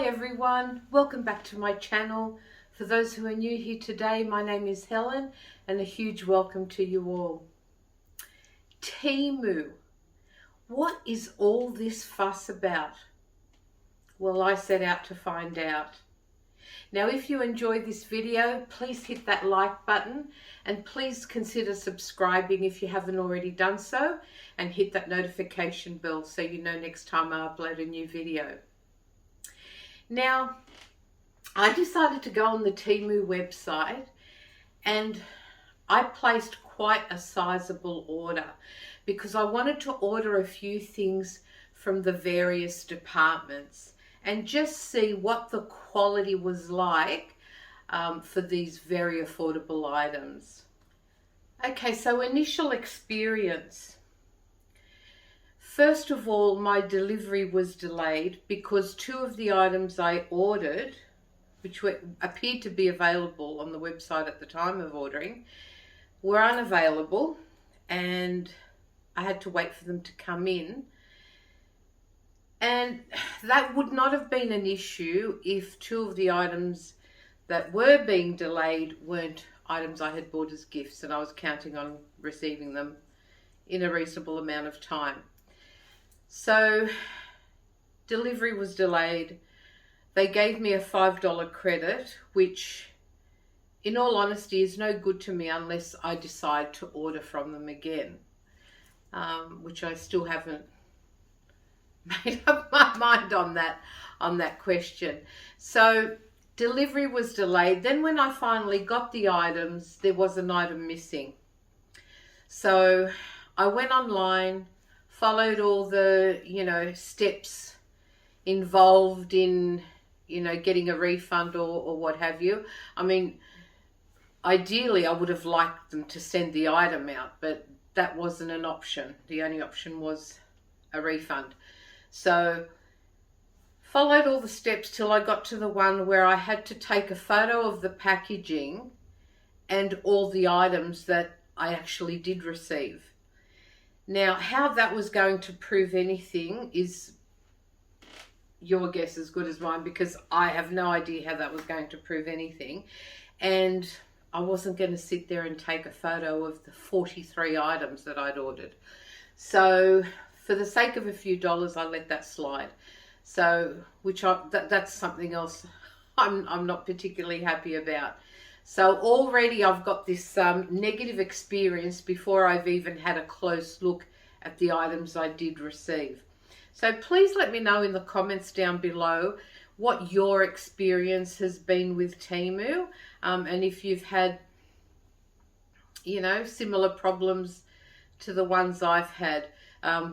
Hi everyone, welcome back to my channel. For those who are new here today, my name is Helen and a huge welcome to you all. Temu, what is all this fuss about? Well, I set out to find out. Now, if you enjoyed this video, please hit that like button and please consider subscribing if you haven't already done so, and hit that notification bell so you know next time I upload a new video. Now, I decided to go on the Temu website and I placed quite a sizable order because I wanted to order a few things from the various departments and just see what the quality was like for these very affordable items. Okay, so initial experience. First of all, my delivery was delayed because two of the items I ordered, which appeared to be available on the website at the time of ordering, were unavailable, and I had to wait for them to come in. And that would not have been an issue if two of the items that were being delayed weren't items I had bought as gifts and I was counting on receiving them in a reasonable amount of time. So delivery was delayed. They gave me a $5 credit, which in all honesty is no good to me unless I decide to order from them again, which I still haven't made up my mind on that question. So delivery was delayed. Then when I finally got the items, there was an item missing. So I went online, followed all the, steps involved in, getting a refund or what have you. I mean, ideally I would have liked them to send the item out, but that wasn't an option. The only option was a refund. So followed all the steps till I got to the one where I had to take a photo of the packaging and all the items that I actually did receive. Now, how that was going to prove anything is your guess as good as mine, because I have no idea how that was going to prove anything. And I wasn't going to sit there and take a photo of the 43 items that I'd ordered. So for the sake of a few dollars, I let that slide. So, that's something else I'm not particularly happy about. So already I've got this negative experience before I've even had a close look at the items I did receive. So please let me know in the comments down below what your experience has been with Temu, and if you've had, similar problems to the ones I've had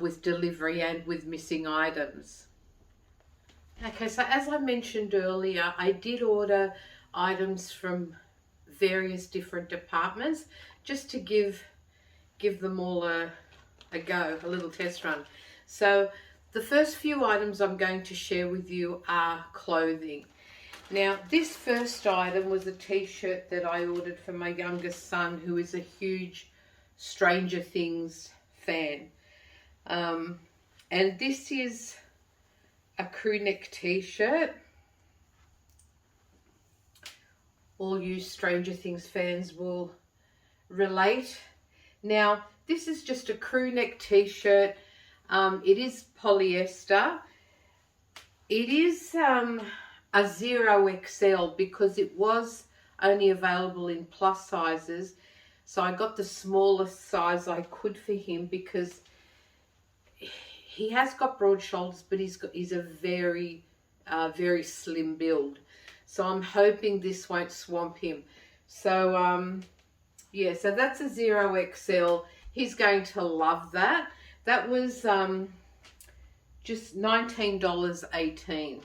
with delivery and with missing items. Okay, so as I mentioned earlier, I did order items from various different departments just to give them all a go, a little test run. So the first few items I'm going to share with you are clothing. Now, this first item was a t-shirt that I ordered for my youngest son, who is a huge Stranger Things fan. And this is a crew neck t-shirt. All you Stranger Things fans will relate. Now, this is just a crew neck t-shirt. It is polyester. It is a 0XL because it was only available in plus sizes. So I got the smallest size I could for him because he has got broad shoulders, but he's a very, very slim build. So I'm hoping this won't swamp him. So, yeah, so that's a 0XL. He's going to love that. That was just $19.18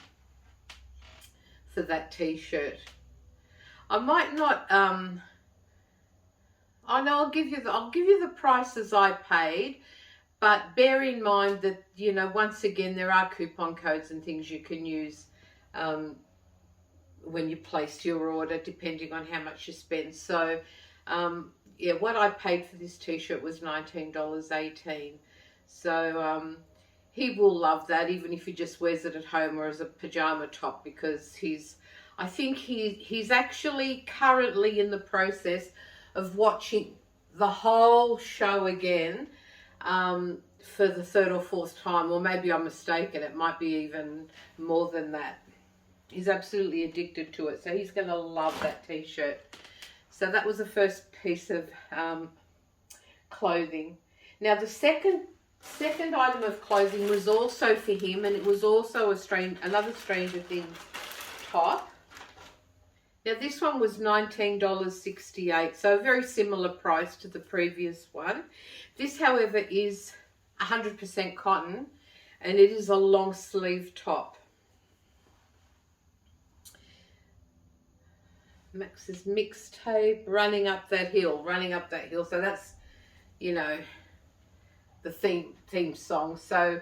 for that t-shirt. I might not, oh no, I'll give you the prices I paid, but bear in mind that, once again, there are coupon codes and things you can use when you place your order, depending on how much you spend. So, yeah, what I paid for this t-shirt was $19.18. So, he will love that, even if he just wears it at home or as a pajama top, because I think he's actually currently in the process of watching the whole show again for the third or fourth time, or maybe I'm mistaken, it might be even more than that. He's absolutely addicted to it, so he's going to love that t-shirt. So that was the first piece of clothing. Now the second item of clothing was also for him, and it was also another Stranger Things top. Now this one was $19.68, so a very similar price to the previous one. This, however, is 100% cotton, and it is a long sleeve top. Max's mixtape, running up that hill. So that's, you know, the theme song. So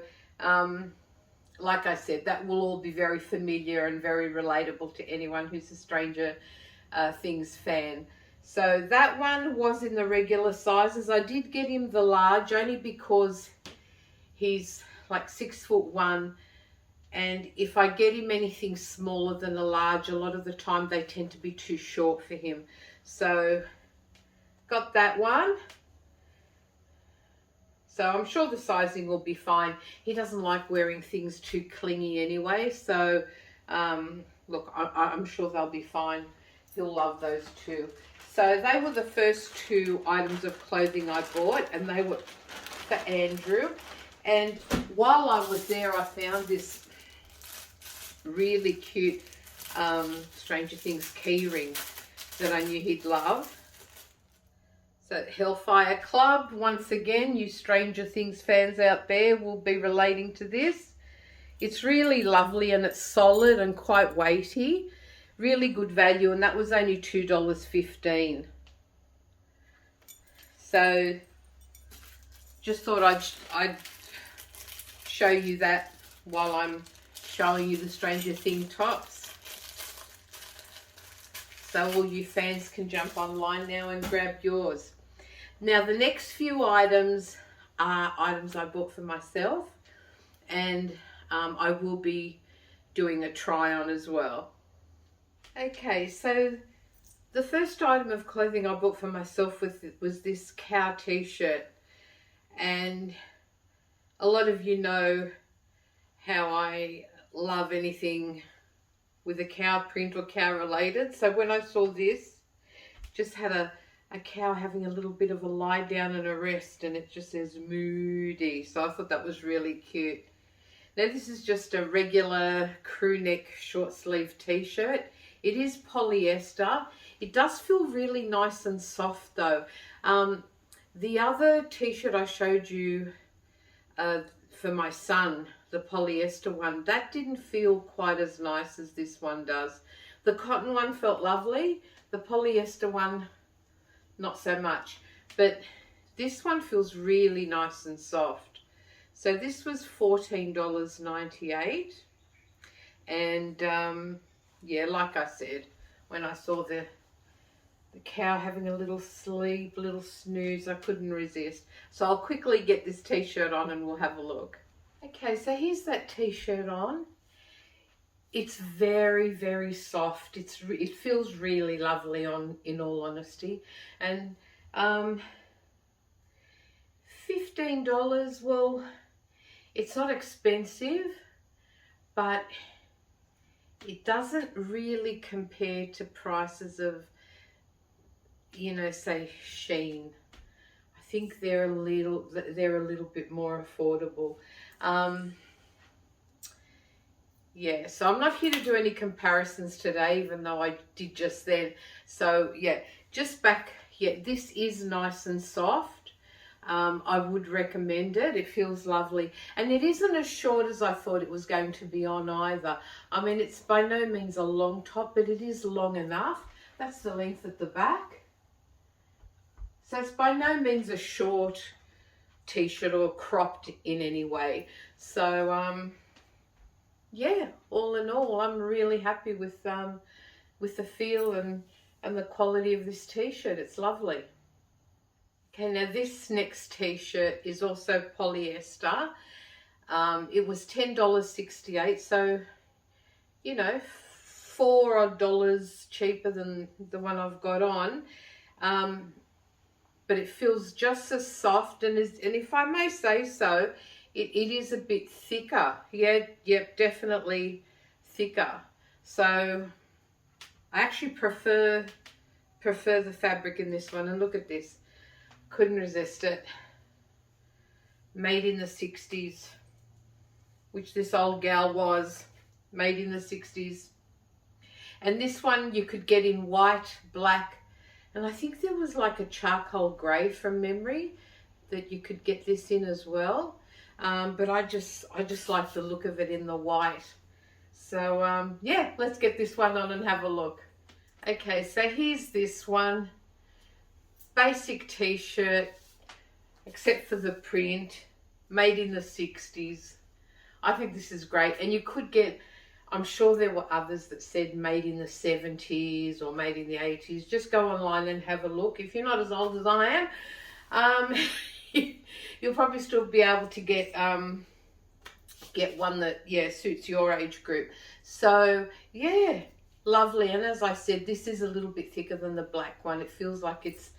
like I said, that will all be very familiar and very relatable to anyone who's a Stranger Things fan. So that one was in the regular sizes. I did get him the large only because he's like 6'1", and if I get him anything smaller than a large, a lot of the time they tend to be too short for him. So got that one. So I'm sure the sizing will be fine. He doesn't like wearing things too clingy anyway. So look, I'm sure they'll be fine. He'll love those too. So they were the first two items of clothing I bought, and they were for Andrew. And while I was there, I found this really cute Stranger Things key ring that I knew he'd love. So Hellfire Club, once again, you Stranger Things fans out there will be relating to this. It's really lovely, and it's solid and quite weighty. Really good value, and that was only $2.15. So just thought I'd show you that while I'm showing you the Stranger Things tops. So all you fans can jump online now and grab yours. Now the next few items are items I bought for myself, and I will be doing a try on as well. Okay, so the first item of clothing I bought for myself was this cow t-shirt, and a lot of you know how I love anything with a cow print or cow related. So when I saw this, just had a cow having a little bit of a lie down and a rest, and it just says Moody. So I thought that was really cute. Now this is just a regular crew neck short sleeve t-shirt. It is polyester. It does feel really nice and soft though. The other t-shirt I showed you for my son, the polyester one, that didn't feel quite as nice as this one does. The cotton one felt lovely. The polyester one, not so much. But this one feels really nice and soft. So this was $14.98. And yeah, like I said, when I saw the cow having a little sleep, little snooze, I couldn't resist. So I'll quickly get this t-shirt on and we'll have a look. Okay, so here's that t-shirt on. It's very, very soft. It feels really lovely on, in all honesty. And $15, well, it's not expensive, but it doesn't really compare to prices of, you know, say Shein. I think they're a little bit more affordable. Yeah, so I'm not here to do any comparisons today, even though I did just then. So yeah, just back, yeah, this is nice and soft. I would recommend it. It feels lovely, and it isn't as short as I thought it was going to be on either. I mean, it's by no means a long top, but it is long enough. That's the length at the back. So it's by no means a short t-shirt or cropped in any way. So yeah, all in all, I'm really happy with the feel and the quality of this t-shirt. It's lovely. Okay, now this next t-shirt is also polyester. It was $10.68, so, you know, $4 odd cheaper than the one I've got on. But it feels just as soft, and if I may say so, it is a bit thicker. Yeah, yep, definitely thicker. So I actually prefer the fabric in this one. And look at this. Couldn't resist it. Made in the 60s, which this old gal was. Made in the 60s. And this one you could get in white, black, and I think there was like a charcoal grey from memory that you could get this in as well. But I just like the look of it in the white. So yeah, let's get this one on and have a look. Okay, so here's this one. Basic t-shirt, except for the print. Made in the 60s. I think this is great. And you could get, I'm sure there were others that said made in the 70s or made in the 80s. Just go online and have a look. If you're not as old as I am, you'll probably still be able to get one that, yeah, suits your age group. So, yeah, lovely. And as I said, this is a little bit thicker than the black one. It feels like it's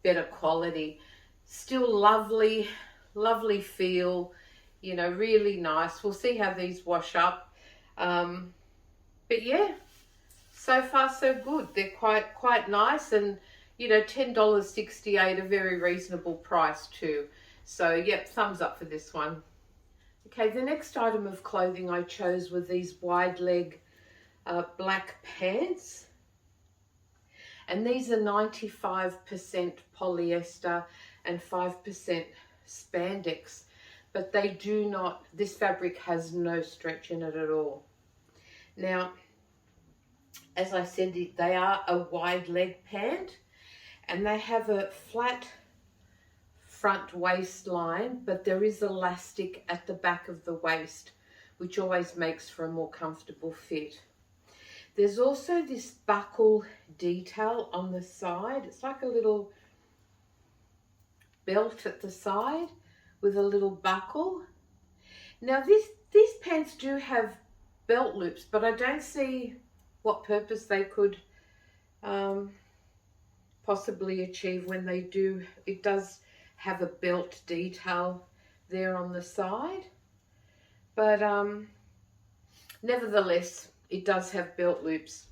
better quality. Still lovely, lovely feel, you know, really nice. We'll see how these wash up. But yeah, so far so good. They're quite nice, and you know, $10.68, a very reasonable price too. So yep, thumbs up for this one. Okay, the next item of clothing I chose were these wide leg black pants, and these are 95% polyester and 5% spandex, but they do not, this fabric has no stretch in it at all. Now, as I said, they are a wide leg pant, and they have a flat front waistline, but there is elastic at the back of the waist, which always makes for a more comfortable fit. There's also this buckle detail on the side. It's like a little belt at the side with a little buckle. Now these pants do have belt loops, but I don't see what purpose they could possibly achieve when they do. It does have a belt detail there on the side, but nevertheless it does have belt loops.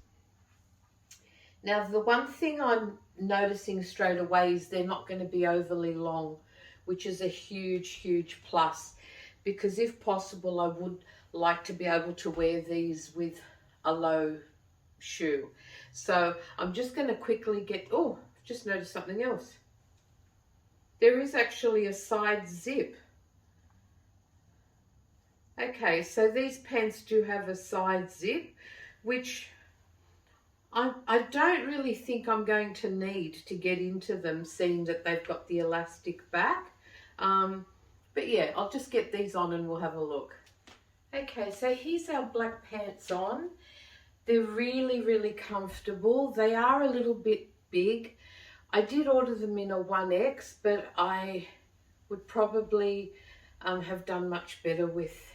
Now the one thing I'm noticing straight away is they're not going to be overly long, which is a huge plus, because if possible I would like to be able to wear these with a low shoe. So I'm just going to quickly get, oh, I've just noticed something else. There is actually a side zip. Okay, so these pants do have a side zip, which I don't really think I'm going to need to get into them, seeing that they've got the elastic back. But yeah, I'll just get these on and we'll have a look. Okay, so here's our black pants on. They're really comfortable. They are a little bit big. I did order them in a 1X, but I would probably have done much better with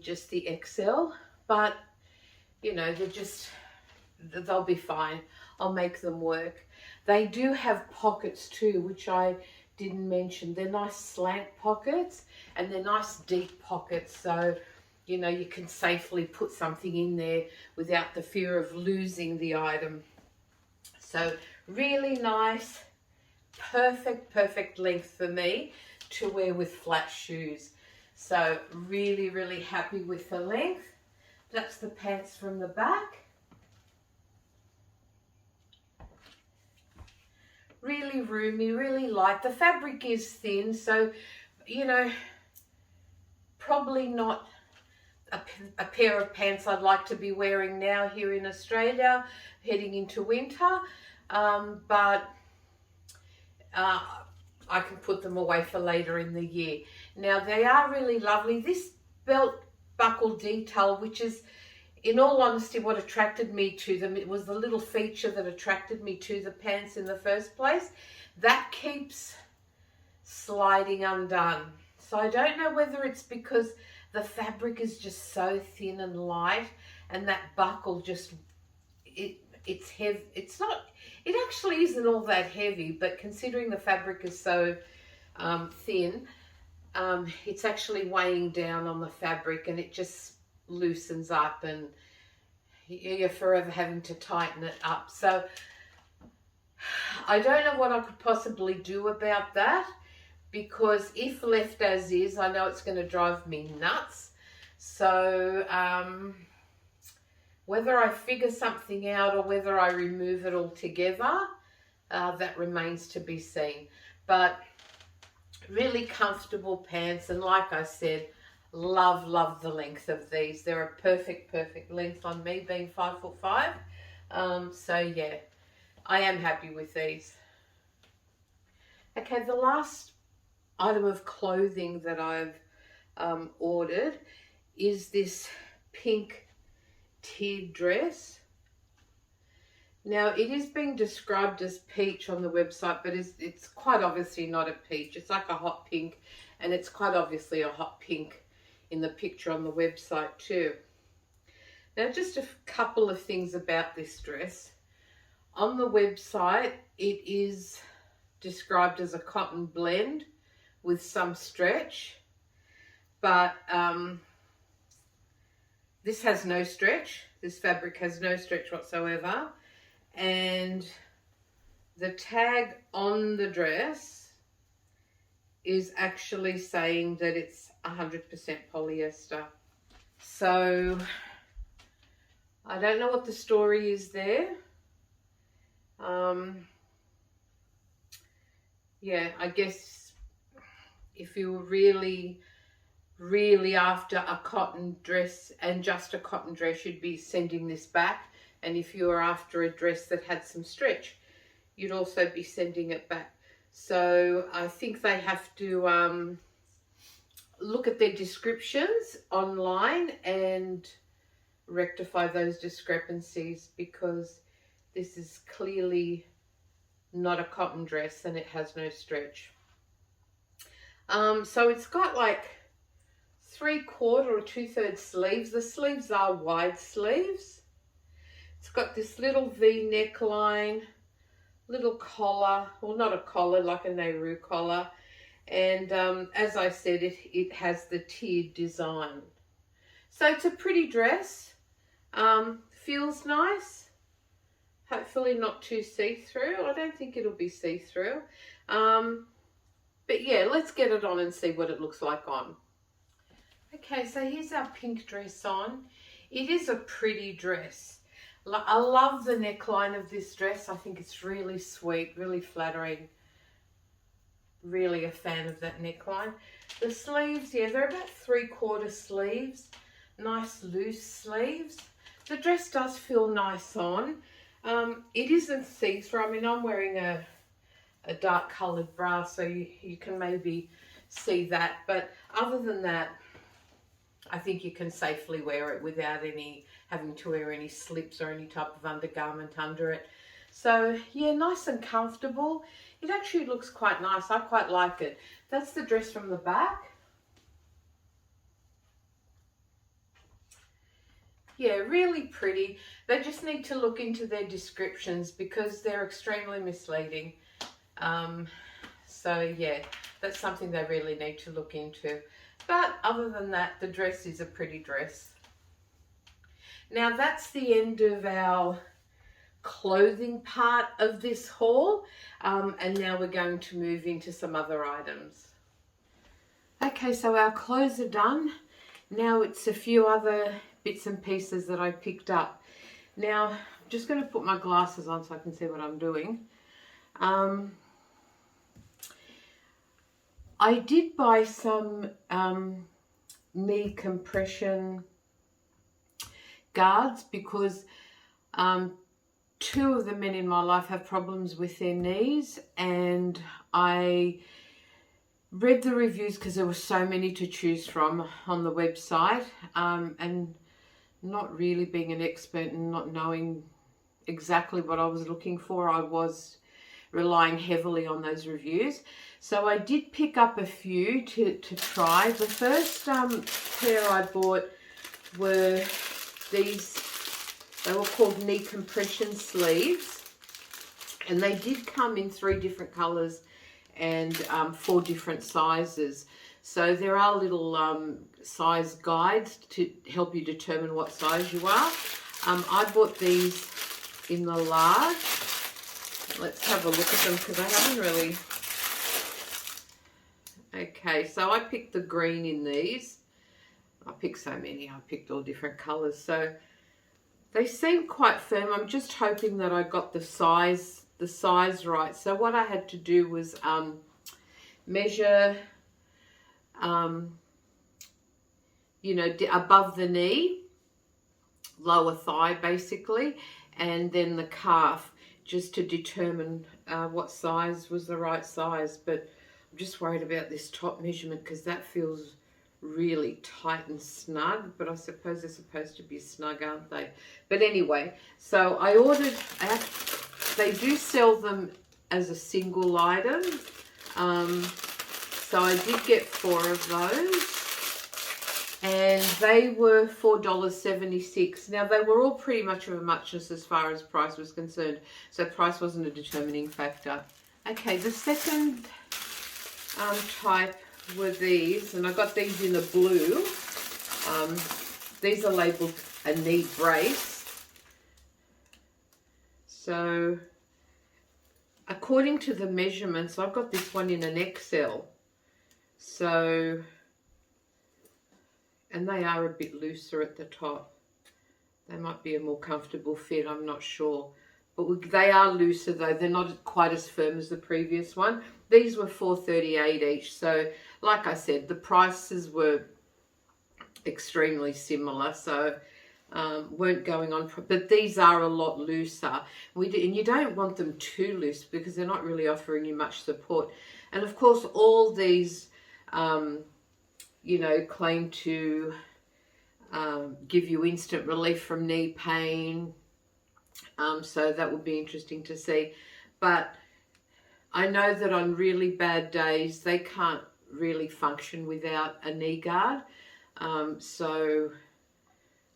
just the XL. But you know, they'll be fine. I'll make them work. They do have pockets too, which I didn't mention. They're nice slant pockets, and they're nice deep pockets, so you know, you can safely put something in there without the fear of losing the item. So really nice, perfect length for me to wear with flat shoes. So really happy with the length. That's the pants from the back. Really roomy, really light. The fabric is thin, so you know, probably not a pair of pants I'd like to be wearing now here in Australia heading into winter, but I can put them away for later in the year. Now they are really lovely. This belt buckle detail, which is in all honesty what attracted me to them, it was the little feature that attracted me to the pants in the first place, that keeps sliding undone. So I don't know whether it's because the fabric is just so thin and light, and that buckle just, it's heavy. It's not, it actually isn't all that heavy, but considering the fabric is so thin, it's actually weighing down on the fabric, and it just loosens up, and you're forever having to tighten it up. So I don't know what I could possibly do about that, because if left as is, I know it's going to drive me nuts. So whether I figure something out or whether I remove it altogether, that remains to be seen. But really comfortable pants, and like I said, love the length of these. They're a perfect length on me, being 5'5". So yeah, I am happy with these. Okay, the last item of clothing that I've ordered is this pink tiered dress. Now, it is being described as peach on the website, but it's quite obviously not a peach. It's like a hot pink, and it's quite obviously a hot pink in the picture on the website too. Now, just a couple of things about this dress. On the website, it is described as a cotton blend with some stretch, but this has no stretch. This fabric has no stretch whatsoever. And the tag on the dress is actually saying that it's 100% polyester. So I don't know what the story is there. Yeah, I guess if you were really after a cotton dress and just a cotton dress, you'd be sending this back. And if you were after a dress that had some stretch, you'd also be sending it back. So I think they have to look at their descriptions online and rectify those discrepancies, because this is clearly not a cotton dress and it has no stretch. So it's got like 3/4 or 2/3 sleeves. The sleeves are wide sleeves. It's got this little V neckline, little collar, well, not a collar, like a Nehru collar. And as I said, it has the tiered design. So it's a pretty dress. Feels nice. Hopefully not too see-through. I don't think it'll be see-through. But yeah, let's get it on and see what it looks like on. Okay, so here's our pink dress on. It is a pretty dress. I love the neckline of this dress. I think it's really sweet, really flattering. Really a fan of that neckline. The sleeves, yeah, they're about 3/4 sleeves. Nice loose sleeves. The dress does feel nice on. It isn't see-through. I mean, I'm wearing a dark coloured bra, so you can maybe see that. But other than that, I think you can safely wear it without having to wear any slips or any type of undergarment under it. So yeah, nice and comfortable. It actually looks quite nice. I quite like it. That's the dress from the back. Yeah, really pretty. They just need to look into their descriptions, because they're extremely misleading. So yeah, that's something they really need to look into. But other than that, the dress is a pretty dress. Now that's the end of our clothing part of this haul. And now we're going to move into some other items. Okay, so our clothes are done. Now it's a few other bits and pieces that I picked up. Now, I'm just going to put my glasses on so I can see what I'm doing. I did buy some knee compression guards, because 2 of the men in my life have problems with their knees, and I read the reviews because there were so many to choose from on the website, and not really being an expert and not knowing exactly what I was looking for, I was relying heavily on those reviews. So I did pick up a few to try. The first pair I bought were these, they were called knee compression sleeves. And they did come in 3 different colours and 4 different sizes. So there are little size guides to help you determine what size you are. I bought these in the large. Let's have a look at them because I haven't really... Okay, so I picked the green in these. I picked so many. I picked all different colours. So they seem quite firm. I'm just hoping that I got the size right. So what I had to do was measure, you know, above the knee, lower thigh basically, and then the calf, just to determine what size was the right size. But I'm just worried about this top measurement because that feels really tight and snug, but I suppose they're supposed to be snug, aren't they? But anyway, so I ordered, they do sell them as a single item. So I did get 4 of those, and they were $4.76. Now they were all pretty much of a muchness as far as price was concerned, so price wasn't a determining factor. Okay, the second type were these, and I got these in a blue. These are labelled a knee brace. So according to the measurements, I've got this one in an XL. So, and they are a bit looser at the top. They might be a more comfortable fit, I'm not sure. But they are looser though, they're not quite as firm as the previous one. These were $4.38 each, so like I said, the prices were extremely similar, so weren't going on, but these are a lot looser. And you don't want them too loose because they're not really offering you much support. And of course, all these, you know, claim to give you instant relief from knee pain. So that would be interesting to see. But I know that on really bad days, they can't really function without a knee guard. So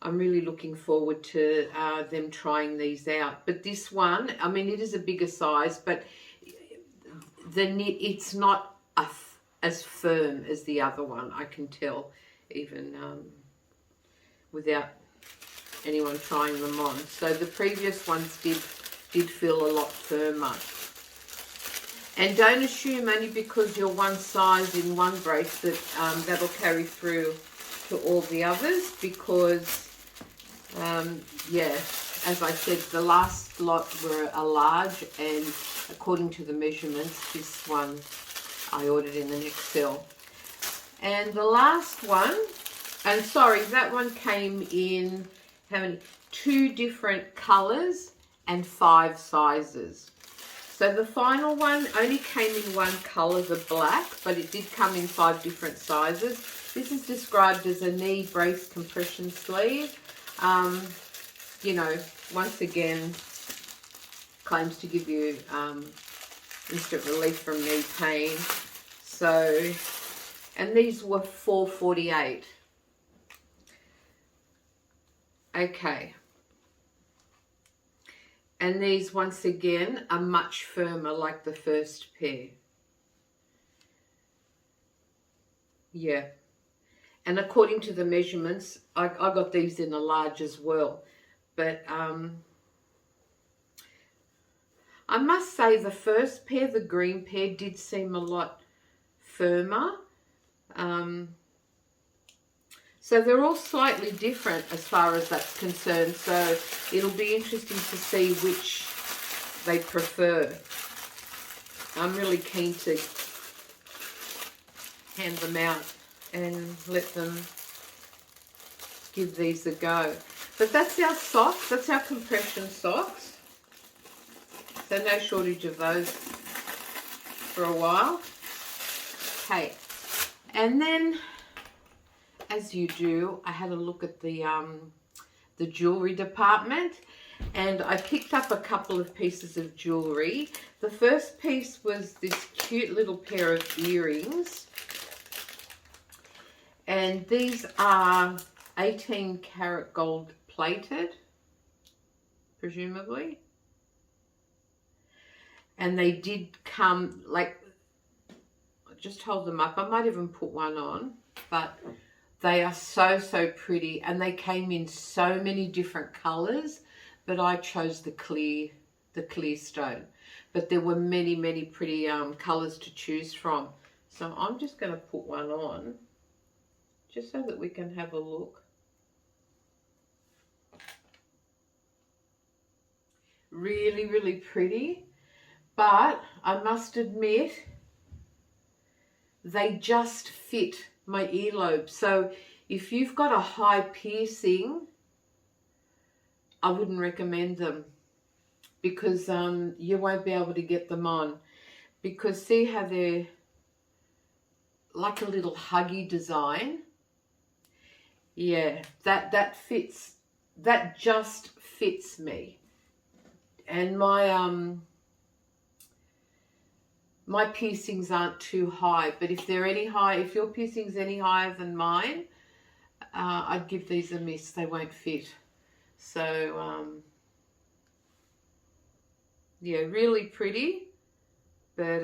I'm really looking forward to them trying these out. But this one, I mean, it is a bigger size, but the knit, it's not as firm as the other one, I can tell, even without anyone trying them on. So the previous ones did feel a lot firmer. And don't assume only because you're one size in one brace that that'll carry through to all the others, because yeah, as I said, the last lot were a large, and according to the measurements, this one I ordered in an XL. And the last one, and sorry, that one came in how many? 2 different colours and 5 sizes. So the final one only came in 1 colour, the black, but it did come in 5 different sizes. This is described as a knee brace compression sleeve. You know, once again, claims to give you instant relief from knee pain. So, and these were $4.48. Okay. And these, once again, are much firmer, like the first pair. Yeah. And according to the measurements, I got these in a large as well. But I must say the first pair, the green pair, did seem a lot firmer. So they're all slightly different as far as that's concerned. So it'll be interesting to see which they prefer. I'm really keen to hand them out and let them give these a go. But that's our socks. That's our compression socks. So no shortage of those for a while. Okay. And then, as you do, I had a look at the jewelry department, and I picked up a couple of pieces of jewellery. The first piece was this cute little pair of earrings, and these are 18 karat gold plated, presumably. And they did come, like, just hold them up. I might even put one on, but they are so, so pretty. And they came in so many different colours, but I chose the clear stone. But there were many, many pretty colours to choose from. So I'm just going to put one on, just so that we can have a look. Really, really pretty. But I must admit, they just fit my earlobe. So if you've got a high piercing, I wouldn't recommend them, because you won't be able to get them on. Because see how they're like a little huggy design? Yeah, that fits. That just fits me. And my piercings aren't too high, but if they're any high, if your piercing's any higher than mine, I'd give these a miss. They won't fit. So, yeah, really pretty, but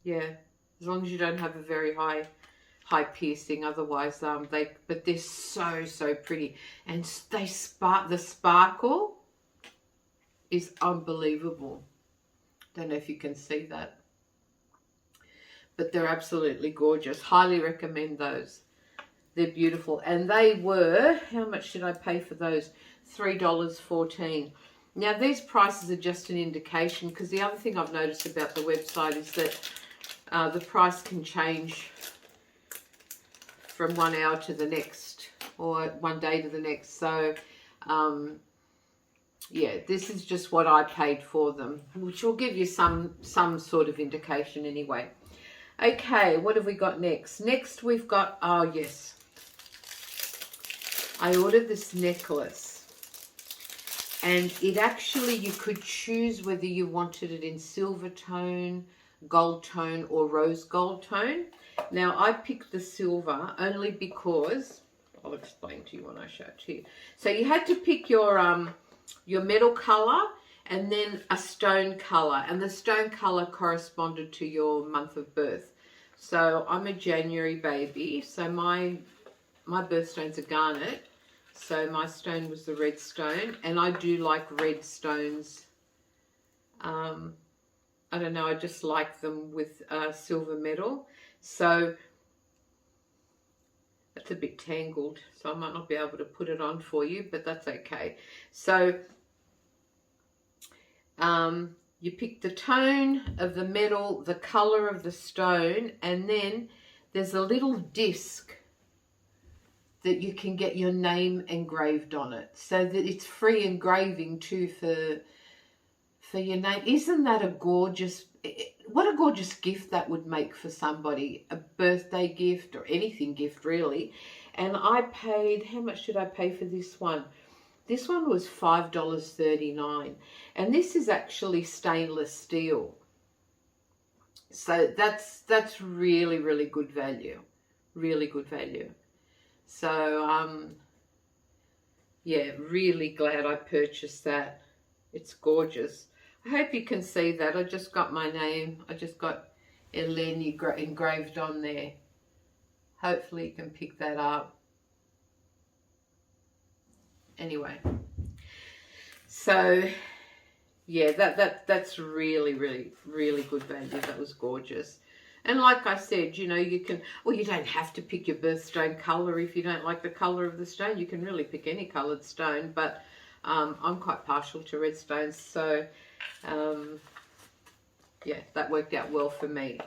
yeah, as long as you don't have a very high piercing, otherwise but they're so, so pretty, and the sparkle is unbelievable. Don't know if you can see that, but they're absolutely gorgeous. Highly recommend those. They're beautiful. And they were, how much did I pay for those? $3.14. Now these prices are just an indication, because the other thing I've noticed about the website is that the price can change from 1 hour to the next, or one day to the next. So yeah, this is just what I paid for them, which will give you some sort of indication anyway. Okay, what have we got next? Next we've got, oh yes, I ordered this necklace, and it actually, you could choose whether you wanted it in silver tone, gold tone, or rose gold tone. Now I picked the silver only because, I'll explain to you when I show it to you. So you had to pick your metal color and then a stone color, and the stone color corresponded to your month of birth. So I'm a January baby, so my birthstone's a garnet, so my stone was the red stone, and I do like red stones. I don't know, I just like them with silver metal. So it's a bit tangled, so I might not be able to put it on for you, but that's okay. So you pick the tone of the metal, the color of the stone, and then there's a little disc that you can get your name engraved on it, so that it's free engraving too for your name. Isn't that a gorgeous, what a gorgeous gift that would make for somebody, a birthday gift or anything gift really. And I paid, how much did I pay for this one? This one was $5.39, and this is actually stainless steel. So that's really, really good value. Really good value. So, yeah, really glad I purchased that. It's gorgeous. I hope you can see that. I just got my name. I just got Eleni engraved on there. Hopefully you can pick that up. Anyway, so yeah, that's really, really, really good value. That was gorgeous. And like I said, you know, you can, well, you don't have to pick your birthstone color if you don't like the color of the stone. You can really pick any colored stone, but I'm quite partial to red stones, so yeah, that worked out well for me.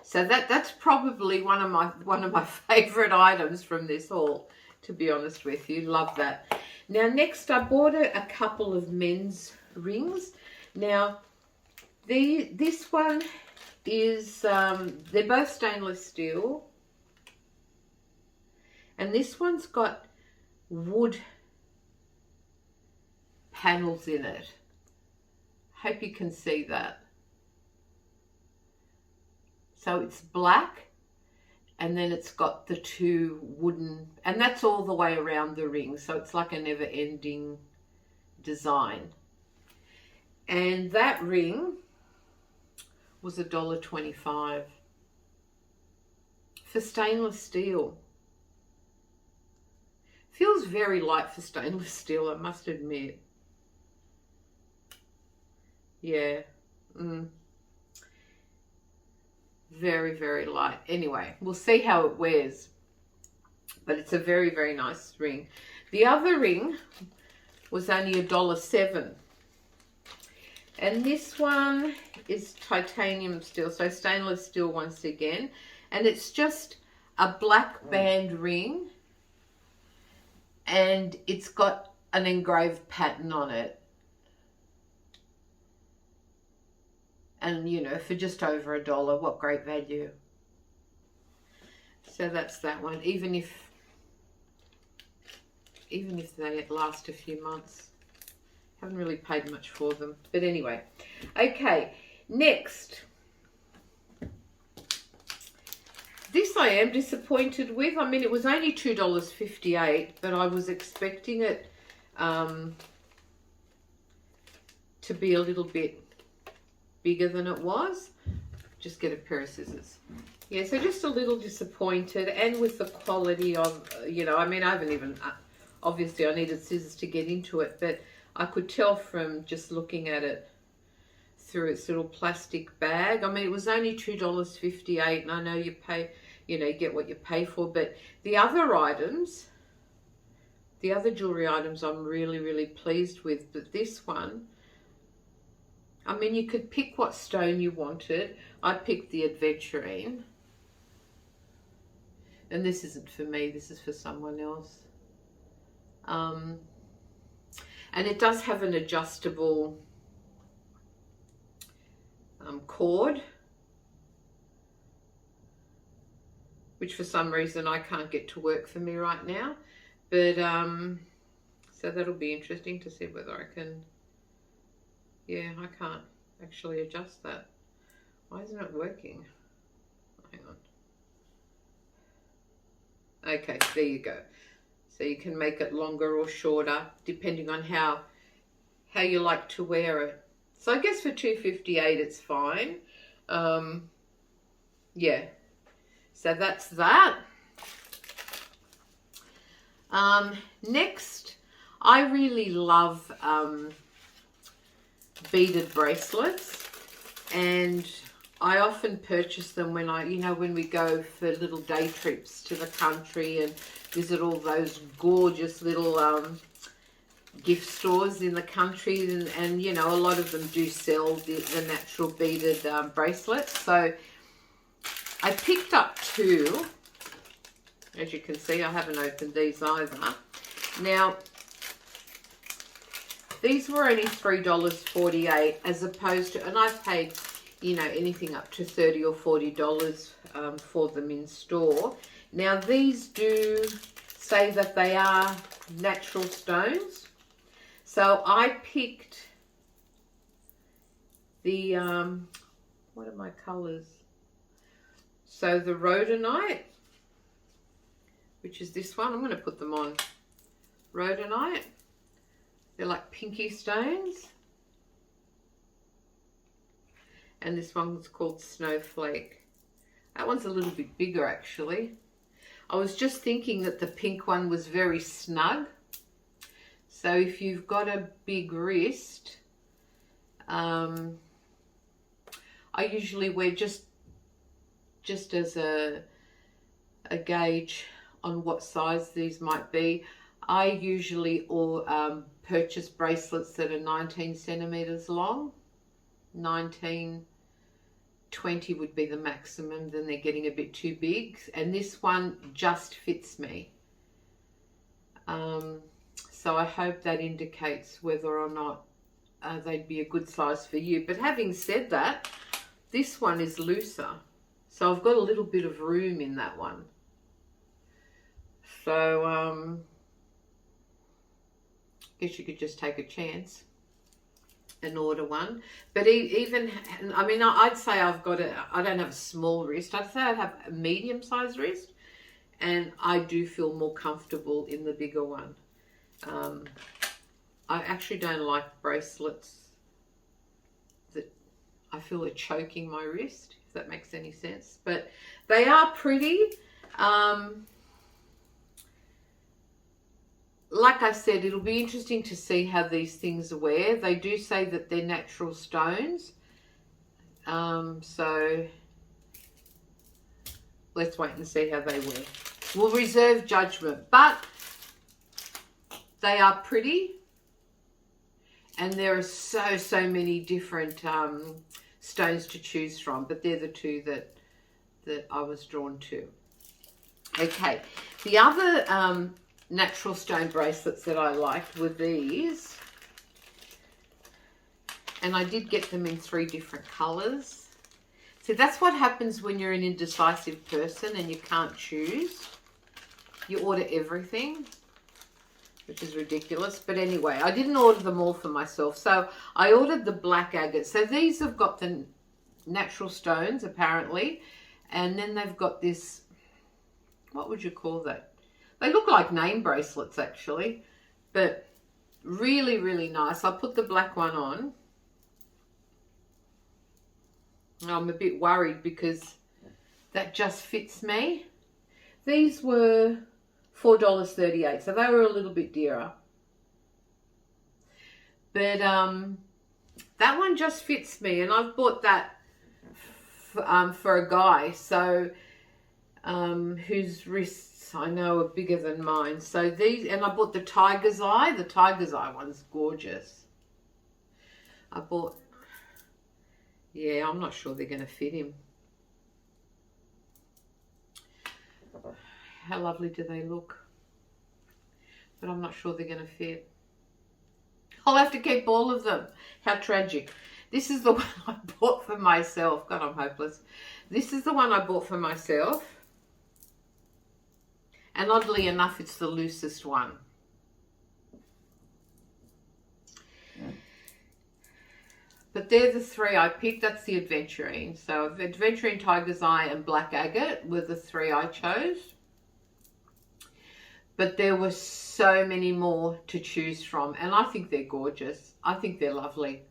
So that's probably one of my favorite items from this haul, to be honest with you. Love that. Now next I bought a couple of men's rings. Now this one is they're both stainless steel, and this one's got wood panels in it. Hope you can see that. So it's black, and then it's got the two wooden, and that's all the way around the ring. So it's like a never-ending design. And that ring was $1.25 for stainless steel. Feels very light for stainless steel, I must admit. Yeah. Very, very light. Anyway, we'll see how it wears. But it's a very, very nice ring. The other ring was only $1.07. And this one is titanium steel, so stainless steel once again. And it's just a black band ring. And it's got an engraved pattern on it. And, you know, for just over $1, what great value. So that's that one. Even if they last a few months. Haven't really paid much for them. But anyway. Okay, next. This I am disappointed with. I mean, it was only $2.58, but I was expecting it to be a little bit bigger than it was. Just get a pair of scissors. Yeah, so just a little disappointed, and with the quality of, you know, I mean, I haven't even, obviously I needed scissors to get into it, but I could tell from just looking at it through its little plastic bag. I mean, it was only $2.58, and I know you pay, you know, you get what you pay for, but the other items, the other jewelry items I'm really, really pleased with, but this one, I mean, you could pick what stone you wanted. I picked the adventurine. And this isn't for me, this is for someone else. And it does have an adjustable cord, which for some reason I can't get to work for me right now. But, so that'll be interesting to see whether I can, yeah, I can't actually adjust that. Why isn't it working? Hang on. Okay, there you go. So you can make it longer or shorter depending on how you like to wear it. So I guess for $2.58 it's fine. Yeah. So that's that. Next, I really love beaded bracelets, and I often purchase them when when we go for little day trips to the country and visit all those gorgeous little gift stores in the country, and you know, a lot of them do sell the natural beaded bracelets. So I picked up two. As you can see, I haven't opened these either. Now, these were only $3.48 as opposed to, and I've paid, you know, anything up to $30 or $40 for them in store. Now, these do say that they are natural stones. So I picked the, what are my colors? So the rhodonite, which is this one. I'm going to put them on. Rhodonite. They're like pinky stones. And this one's called Snowflake. That one's a little bit bigger actually. I was just thinking that the pink one was very snug. So if you've got a big wrist, I usually wear just as a gauge on what size these might be. I usually purchase bracelets that are 19 centimeters long. 19, 20 would be the maximum, then they're getting a bit too big. And this one just fits me. So I hope that indicates whether or not they'd be a good size for you. But having said that, this one is looser. So I've got a little bit of room in that one. So, guess you could just take a chance and order one. But even, I mean, I'd say I don't have a small wrist. I'd say I have a medium-sized wrist, and I do feel more comfortable in the bigger one. I actually don't like bracelets that I feel are choking my wrist, if that makes any sense. But they are pretty. Like I said, it'll be interesting to see how these things wear. They do say that they're natural stones. So let's wait and see how they wear. We'll reserve judgment, but they are pretty. And there are so many different stones to choose from, but they're the two that I was drawn to. Okay, the other natural stone bracelets that I liked were these, and I did get them in 3 different colors. So that's what happens when you're an indecisive person and you can't choose. You order everything, which is ridiculous. But anyway, I didn't order them all for myself, so I ordered the black agate. So these have got the natural stones apparently, and then they've got this, what would you call that? They look like name bracelets actually, but really, really nice. I put the black one on. I'm a bit worried because that just fits me. These were $4.38, so they were a little bit dearer. But that one just fits me, and I've bought that for a guy, so whose wrists I know are bigger than mine. So these, and I bought the tiger's eye. The tiger's eye one's gorgeous. I bought, yeah, I'm not sure they're going to fit him. How lovely do they look? But I'm not sure they're going to fit. I'll have to keep all of them. How tragic. This is the one I bought for myself. God, I'm hopeless. This is the one I bought for myself. And oddly enough, it's the loosest one. But they're the 3 I picked. That's the Adventurine. So Adventurine, Tiger's Eye, and Black Agate were the 3 I chose. But there were so many more to choose from. And I think they're gorgeous. I think they're lovely.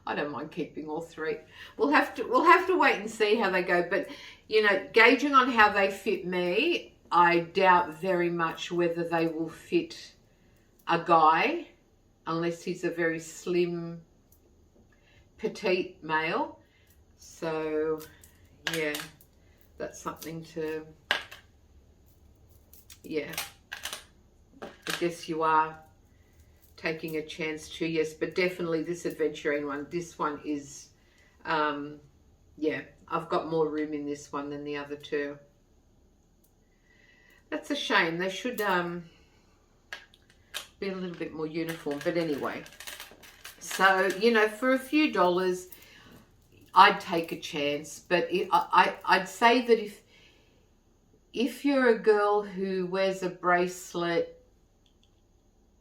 I don't mind keeping all 3. We'll have to wait and see how they go. But, you know, gauging on how they fit me, I doubt very much whether they will fit a guy, unless he's a very slim, petite male. So, yeah, that's something to, yeah, I guess you are taking a chance too, yes, but definitely this Adventurine one, this one is, yeah, I've got more room in this one than the other 2. That's a shame. They should be a little bit more uniform, but anyway. So, you know, for a few dollars, I'd take a chance, but I'd say that if you're a girl who wears a bracelet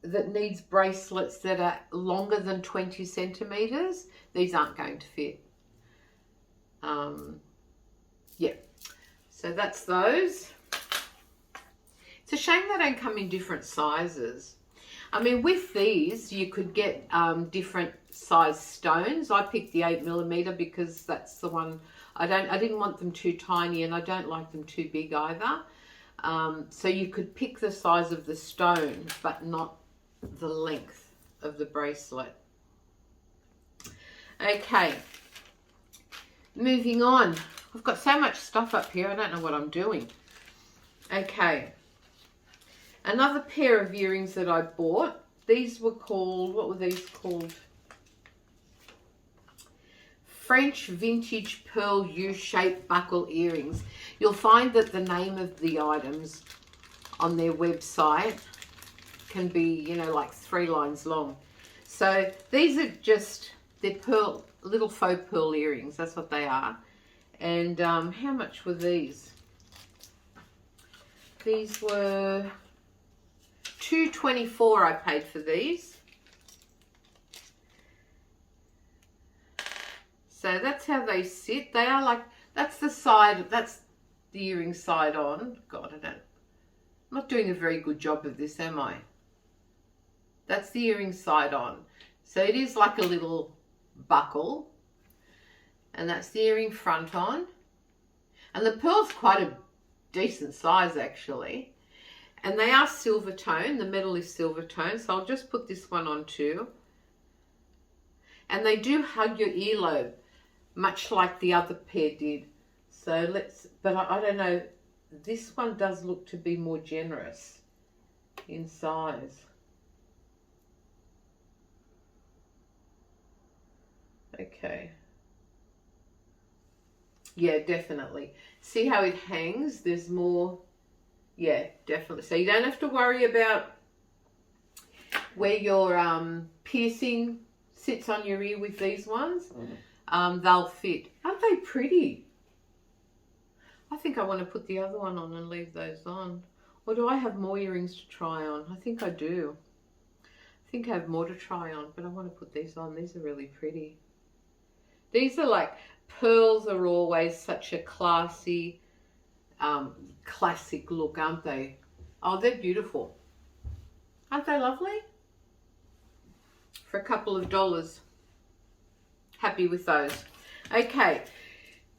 that needs bracelets that are longer than 20 centimeters, these aren't going to fit. Yeah, so that's those. It's a shame they don't come in different sizes. I mean, with these, you could get different size stones. I picked the 8mm because that's the one. I didn't want them too tiny, and I don't like them too big either. So you could pick the size of the stone, but not the length of the bracelet. Okay, moving on. I've got so much stuff up here, I don't know what I'm doing. Okay, another pair of earrings that I bought. These were called, what were these called? French vintage pearl U-shaped buckle earrings. You'll find that the name of the items on their website can be, you know, like 3 lines long. So these are just, they're pearl, little faux pearl earrings. That's what they are. And how much were these? These were $2.24 I paid for these. So that's how they sit. They are like, that's the side, that's the earring side on. God, I'm not doing a very good job of this, am I? That's the earring side on. So it is like a little buckle. And that's the earring front on. And the pearl's quite a decent size actually. And they are silver tone. The metal is silver tone. So I'll just put this one on too. And they do hug your earlobe, much like the other pair did. So but I don't know, this one does look to be more generous in size. Okay. Yeah, definitely. See how it hangs? There's more. Yeah, definitely. So you don't have to worry about where your piercing sits on your ear with these ones. They'll fit. Aren't they pretty? I think I want to put the other one on and leave those on. Or do I have more earrings to try on? I think I do. I think I have more to try on, but I want to put these on. These are really pretty. These are like, pearls are always such a classy, classic look, aren't they? Oh, they're beautiful. Aren't they lovely? For a couple of dollars. Happy with those. Okay,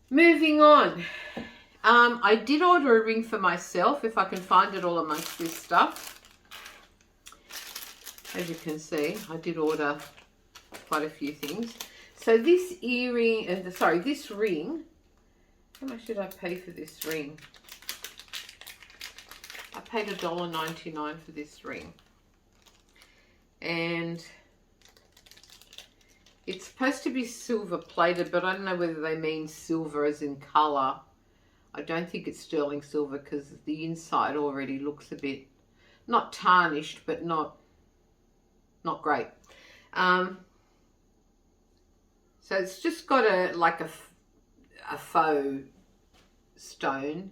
moving on. I did order a ring for myself, if I can find it all amongst this stuff. As you can see, I did order quite a few things. So this earring, this ring, how much did I pay for this ring? I paid $1.99 for this ring. And it's supposed to be silver plated, but I don't know whether they mean silver as in colour. I don't think it's sterling silver because the inside already looks a bit, not tarnished, but not great. So it's just got a faux stone.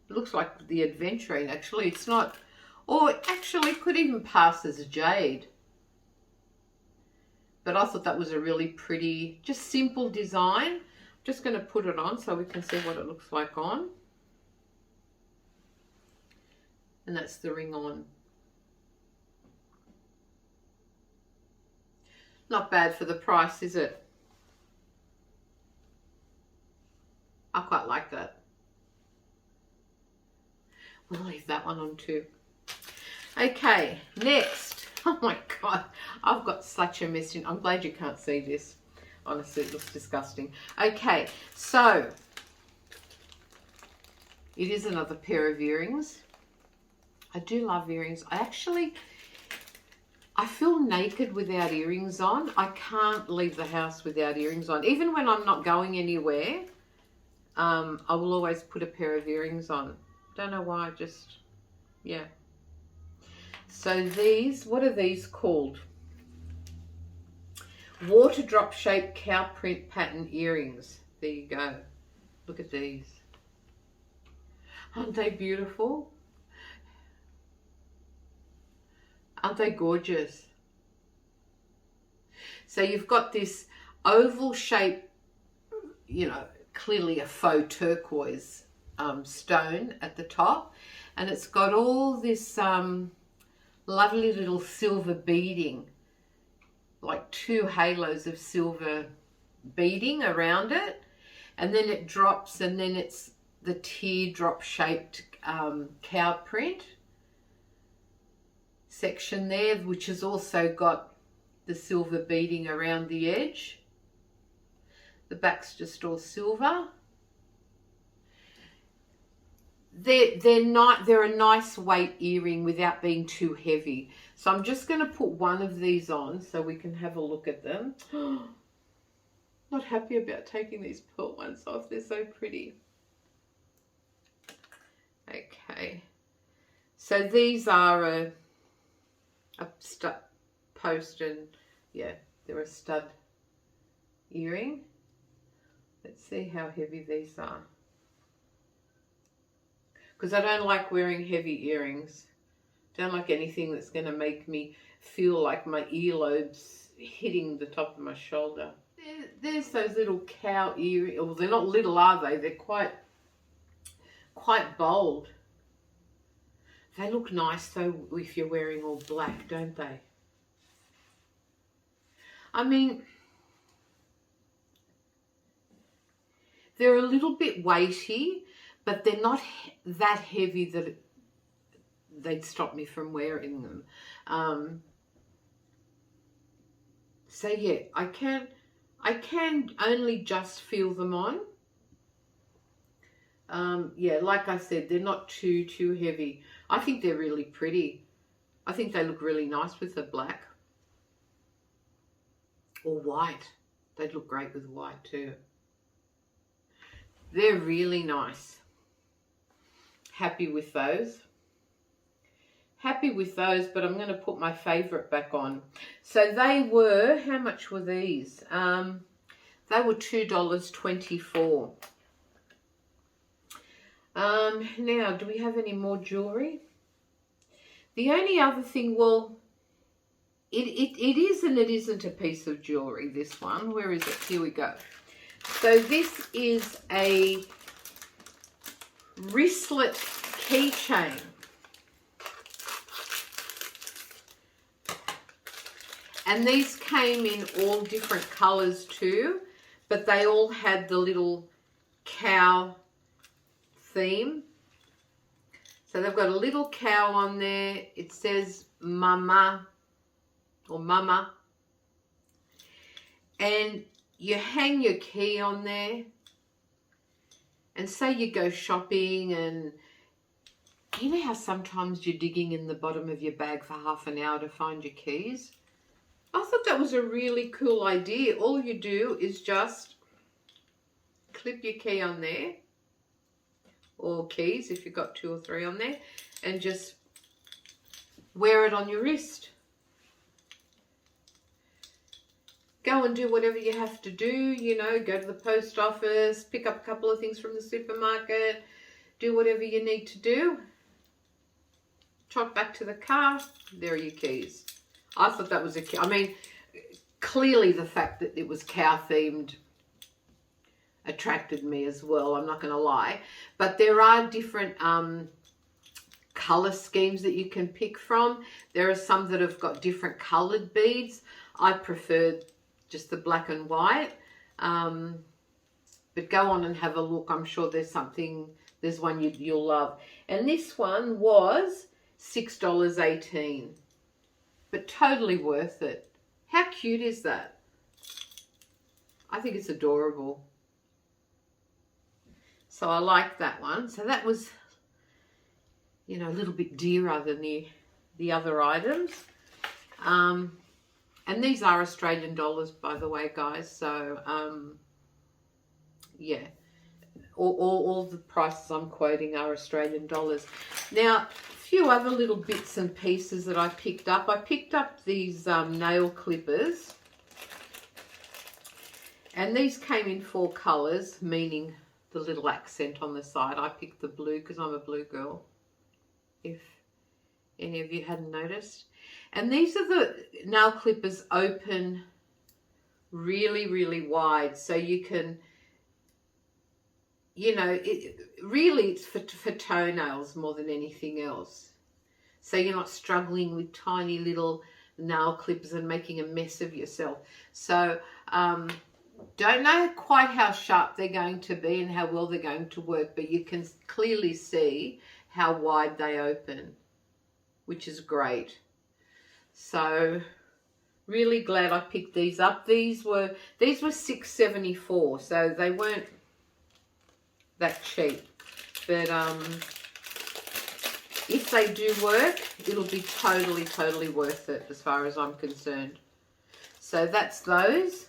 It looks like the aventurine. Actually, it's not. Or actually, could even pass as jade. But I thought that was a really pretty, just simple design. I'm just going to put it on so we can see what it looks like on. And that's the ring on. Not bad for the price, is it? I quite like that. We'll leave that one on too. Okay, next. Oh my God, I've got such a mess in. I'm glad you can't see this. Honestly, it looks disgusting. Okay, so it is another pair of earrings. I do love earrings. I feel naked without earrings on. I can't leave the house without earrings on. Even when I'm not going anywhere, I will always put a pair of earrings on. Don't know why, just, yeah. So these, what are these called? Water drop shaped cow print pattern earrings. There you go. Look at these. Aren't they beautiful? Aren't they gorgeous? So you've got this oval shape, you know, clearly a faux turquoise stone at the top, and it's got all this lovely little silver beading, like two halos of silver beading around it, and then it drops, and then it's the teardrop shaped cow print section there, which has also got the silver beading around the edge. The back's just all silver. They're a nice weight earring without being too heavy. So I'm just going to put one of these on so we can have a look at them. Not happy about taking these pearl ones off. They're so pretty. Okay. So these are a stud post, and yeah, they're a stud earring. Let's see how heavy these are. Because I don't like wearing heavy earrings. Don't like anything that's going to make me feel like my earlobes hitting the top of my shoulder. There's those little cow earrings. Well, they're not little, are they? They're quite bold. They look nice though if you're wearing all black, don't they? I mean, they're a little bit weighty, but they're not that heavy that they'd stop me from wearing them. So yeah, I can only just feel them on. Yeah, like I said, they're not too heavy. I think they're really pretty. I think they look really nice with the black. Or white. They'd look great with white too. They're really nice. Happy with those. Happy with those, but I'm going to put my favourite back on. So they were, how much were these? They were $2.24. Now, do we have any more jewellery? The only other thing, well, it is and it isn't a piece of jewellery, this one. Where is it? Here we go. So this is a wristlet keychain. And these came in all different colours too, but they all had the little cow theme. So they've got a little cow on there. It says mama or mama. And you hang your key on there. And say you go shopping and you know how sometimes you're digging in the bottom of your bag for half an hour to find your keys? I thought that was a really cool idea. All you do is just clip your key on there, or keys if you've got 2 or 3 on there, and just wear it on your wrist. Go and do whatever you have to do, you know, go to the post office, pick up a couple of things from the supermarket, do whatever you need to do. Trot back to the car, there are your keys. I thought that was I mean, clearly the fact that it was cow themed attracted me as well, I'm not going to lie. But there are different colour schemes that you can pick from. There are some that have got different coloured beads. I prefer just the black and white. But go on and have a look. I'm sure there's one you'll love. And this one was $6.18. But totally worth it. How cute is that? I think it's adorable. So I like that one. So that was, you know, a little bit dearer than the other items. And these are Australian dollars, by the way, guys. So, yeah. All the prices I'm quoting are Australian dollars. Now, few other little bits and pieces that I picked up. I picked up these nail clippers, and these came in 4 colours, meaning the little accent on the side. I picked the blue because I'm a blue girl, if any of you hadn't noticed. And these are the nail clippers, open really wide, so you can, you know, it's for toenails more than anything else. So you're not struggling with tiny little nail clippers and making a mess of yourself. So don't know quite how sharp they're going to be and how well they're going to work, but you can clearly see how wide they open, which is great. So really glad I picked these up. These were $6.74, so they weren't that cheap, but if they do work, it'll be totally worth it as far as I'm concerned. So that's those.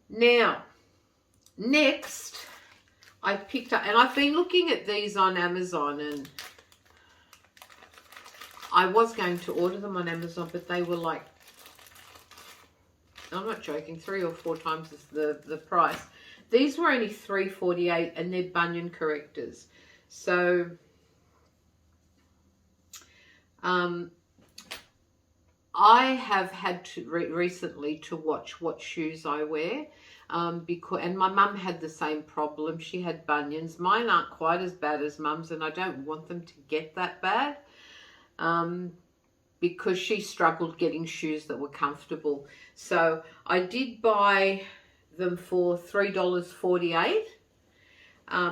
Now, next I picked up, and I've been looking at these on Amazon, and I was going to order them on Amazon, but they were like, I'm not joking, 3 or 4 times the price. These were only $3.48, and they're bunion correctors. So I have had to recently to watch what shoes I wear, and my mum had the same problem. She had bunions. Mine aren't quite as bad as mum's, and I don't want them to get that bad, because she struggled getting shoes that were comfortable. So I did buy them for $3.48.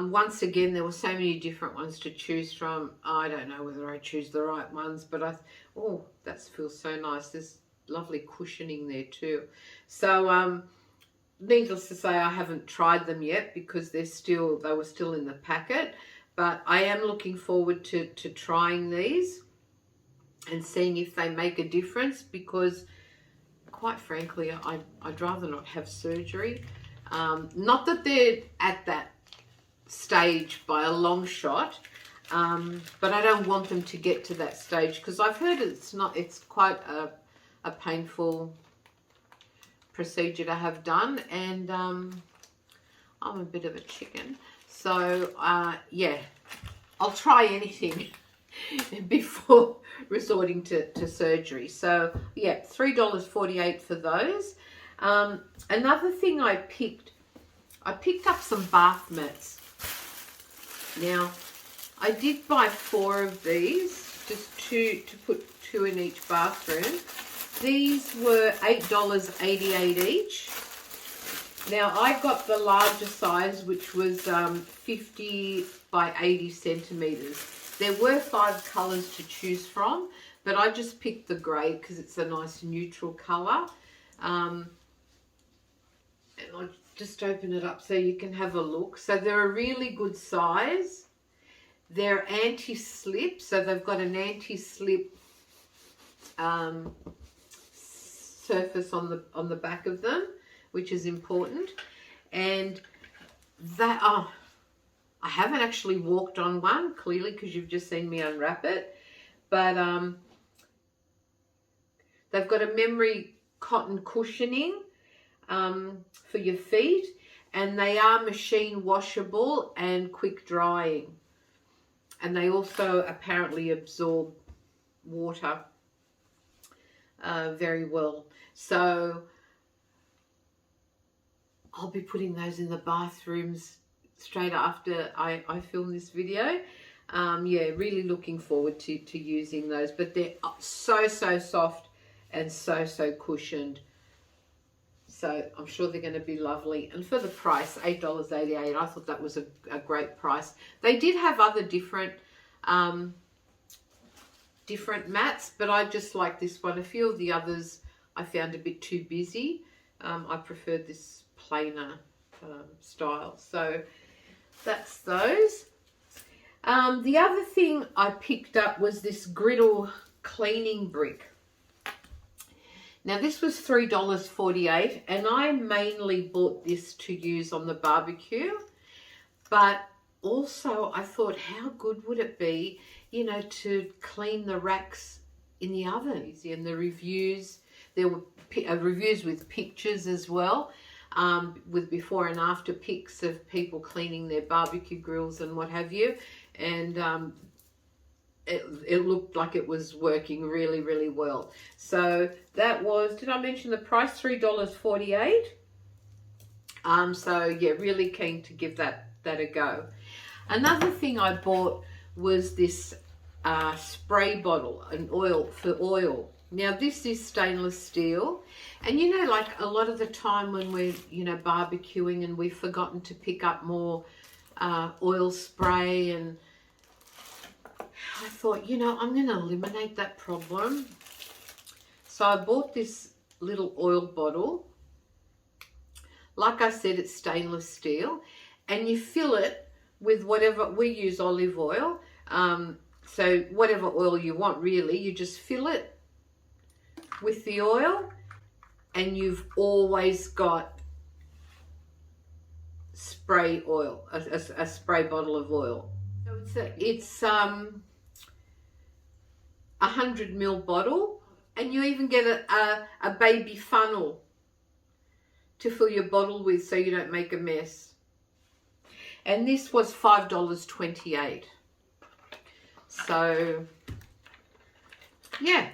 Once again, there were so many different ones to choose from. I don't know whether I choose the right ones, but oh, that feels so nice. There's lovely cushioning there too. So needless to say, I haven't tried them yet because they were still in the packet, but I am looking forward to trying these and seeing if they make a difference, because quite frankly, I'd rather not have surgery. Not that they're at that stage by a long shot, but I don't want them to get to that stage, because I've heard it's quite a painful procedure to have done, and I'm a bit of a chicken, so yeah, I'll try anything before resorting to surgery. So yeah, $3.48 for those. Another thing I picked up some bath mats. Now, I did buy 4 of these, just to put 2 in each bathroom. These were $8.88 each. Now, I got the larger size, which was 50 by 80 centimeters. There were 5 colors to choose from, but I just picked the grey because it's a nice neutral color. And I'll just open it up so you can have a look. So they're a really good size. They're anti-slip, so they've got an anti-slip surface on the back of them, which is important. And that I haven't actually walked on one, clearly, because you've just seen me unwrap it. But they've got a memory cotton cushioning for your feet, and they are machine washable and quick drying. And they also apparently absorb water very well. So I'll be putting those in the bathrooms straight after I film this video. Yeah, really looking forward to using those. But they're so soft and so cushioned. So I'm sure they're going to be lovely. And for the price, $8.88, I thought that was a great price. They did have other different mats, but I just like this one. A few of the others I found a bit too busy. I preferred this plainer style. So that's those. The other thing I picked up was this griddle cleaning brick. Now this was $3.48, and I mainly bought this to use on the barbecue, but also I thought, how good would it be, you know, to clean the racks in the oven. And the reviews, there were reviews with pictures as well, with before and after pics of people cleaning their barbecue grills and what have you, and it looked like it was working really well. So that was, did I mention the price? $3.48. So yeah, really keen to give that a go. Another thing I bought was this spray bottle, an oil for oil. Now this is stainless steel, and you know, like a lot of the time when we're, you know, barbecuing and we've forgotten to pick up more oil spray, and I thought, you know, I'm going to eliminate that problem. So I bought this little oil bottle. Like I said, it's stainless steel, and you fill it with whatever, we use olive oil. So whatever oil you want, really, you just fill it with the oil, and you've always got spray oil, a spray bottle of oil. So it's 100 ml bottle, and you even get a baby funnel to fill your bottle with so you don't make a mess. And this was $5.28. So yeah,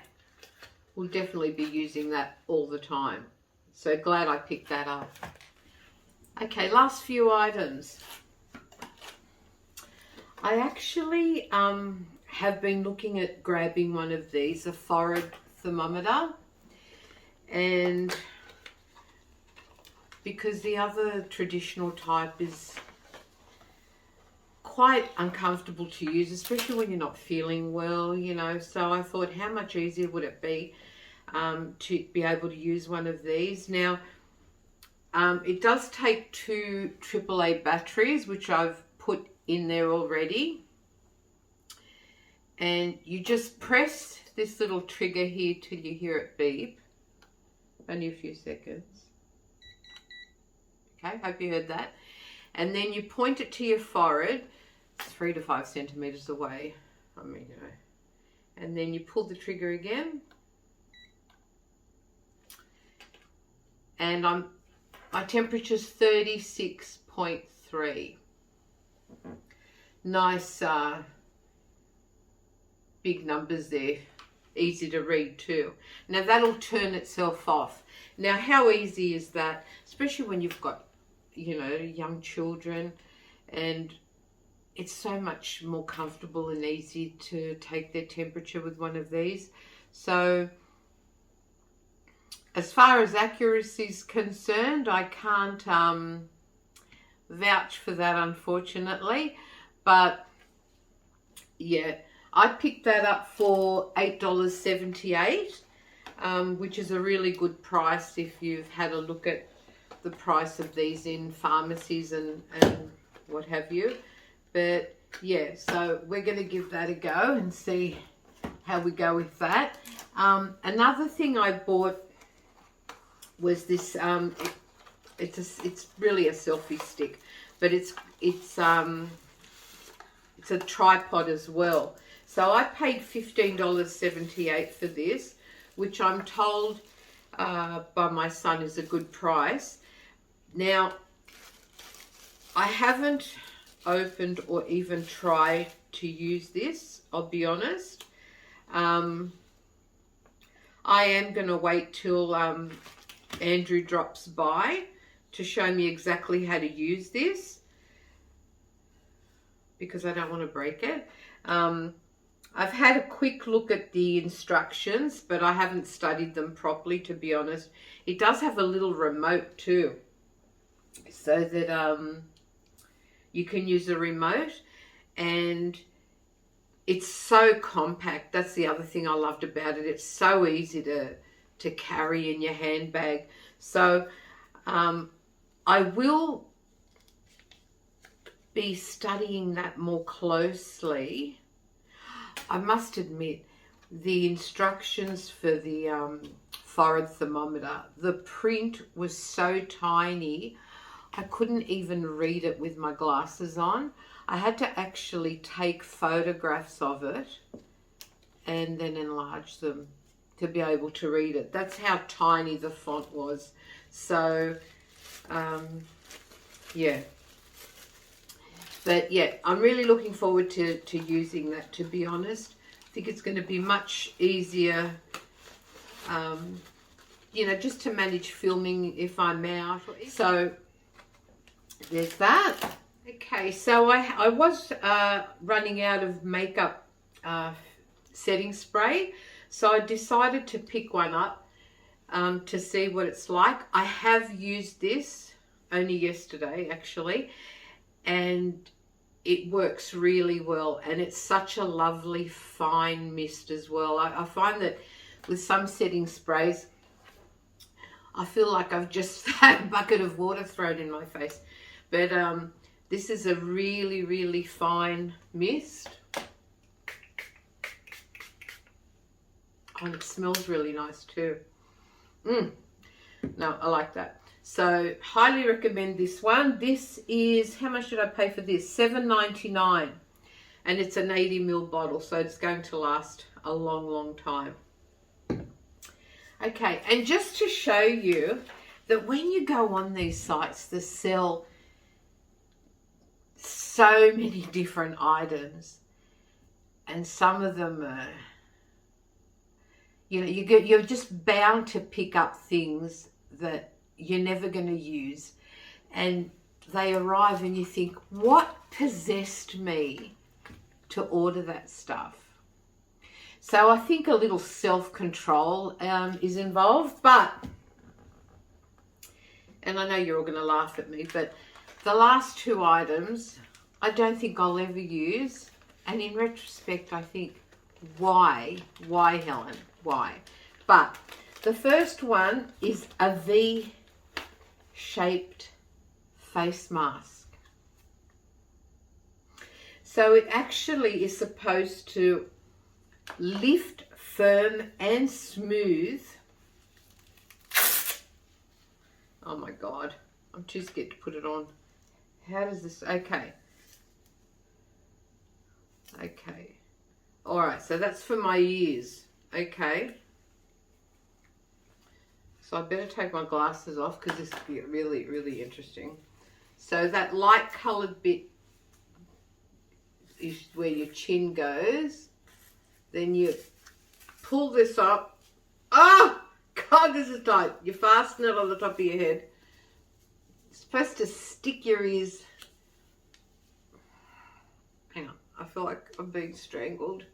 we'll definitely be using that all the time. So glad I picked that up. Okay, last few items. I actually have been looking at grabbing one of these, a forehead thermometer, and because the other traditional type is quite uncomfortable to use, especially when you're not feeling well, you know, so I thought how much easier would it be to be able to use one of these. Now, it does take 2 AAA batteries, which I've put in there already. And you just press this little trigger here till you hear it beep. Only a few seconds. Okay, hope you heard that. And then you point it to your forehead, 3 to 5 centimeters away. I mean, you know. And then you pull the trigger again. And my temperature's 36.3. Nice big numbers there. Easy to read too. Now that'll turn itself off. Now how easy is that? Especially when you've got, you know, young children, and it's so much more comfortable and easy to take their temperature with one of these. So as far as accuracy is concerned, I can't vouch for that, unfortunately. But yeah, I picked that up for $8.78, which is a really good price if you've had a look at the price of these in pharmacies and what have you. But yeah, so we're going to give that a go and see how we go with that. Another thing I bought was this. It's really a selfie stick, but it's a tripod as well. So I paid $15.78 for this, which I'm told by my son is a good price. Now, I haven't opened or even tried to use this, I'll be honest. I am going to wait till Andrew drops by to show me exactly how to use this, because I don't want to break it. I've had a quick look at the instructions, but I haven't studied them properly, to be honest. It does have a little remote too, so that you can use a remote, and it's so compact. That's the other thing I loved about it. It's so easy to carry in your handbag. So I will be studying that more closely. I must admit, the instructions for the forehead thermometer, the print was so tiny, I couldn't even read it with my glasses on. I had to actually take photographs of it and then enlarge them to be able to read it. That's how tiny the font was. So, yeah. But yeah, I'm really looking forward to using that, to be honest. I think it's going to be much easier, you know, just to manage filming if I'm out. So there's that. Okay, so I was running out of makeup setting spray, so I decided to pick one up to see what it's like. I have used this only yesterday, actually, and it works really well, and it's such a lovely fine mist as well. I find that with some setting sprays, I feel like I've just had a bucket of water thrown in my face. But this is a really, really fine mist. And it smells really nice too. No, I like that. So highly recommend this one. This is, how much did I pay for this? $7.99, and it's an 80 ml bottle, so it's going to last a long, long time. Okay, and just to show you that when you go on these sites that sell so many different items, and some of them are you know, you're just bound to pick up things that you're never going to use, and they arrive and you think, what possessed me to order that stuff? So I think a little self-control is involved, but, and I know you're all going to laugh at me, but the last two items I don't think I'll ever use, and in retrospect I think, why Helen, why? But the first one is a V-shaped face mask. So it actually is supposed to lift, firm and smooth. Oh my God, I'm too scared to put it on. How does this, okay. All right, so that's for my ears. Okay. So I better take my glasses off because this will get really, really interesting. So that light coloured bit is where your chin goes. Then you pull this up. Oh, God, this is tight. You fasten it on the top of your head. It's supposed to stick your ears. Hang on, I feel like I'm being strangled.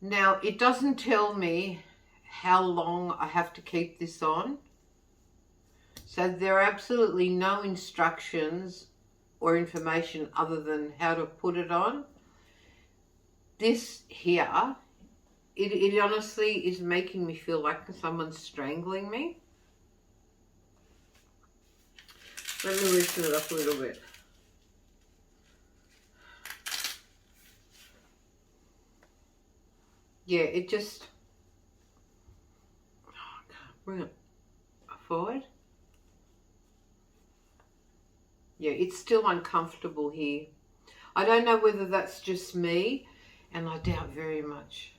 Now, it doesn't tell me how long I have to keep this on. So there are absolutely no instructions or information other than how to put it on. This here, it honestly is making me feel like someone's strangling me. Let me loosen it up a little bit. Yeah, it just, oh, I can't bring it forward. Yeah, it's still uncomfortable here. I don't know whether that's just me, and I doubt very much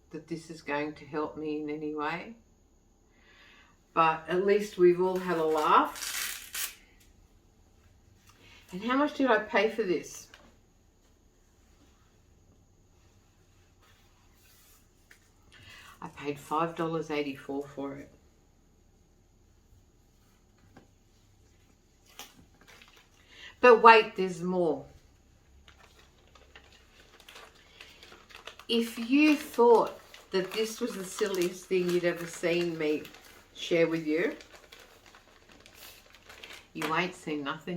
that this is going to help me in any way. But at least we've all had a laugh. And how much did I pay for this? I paid $5.84 for it. But wait, there's more. If you thought that this was the silliest thing you'd ever seen me share with you, you ain't seen nothing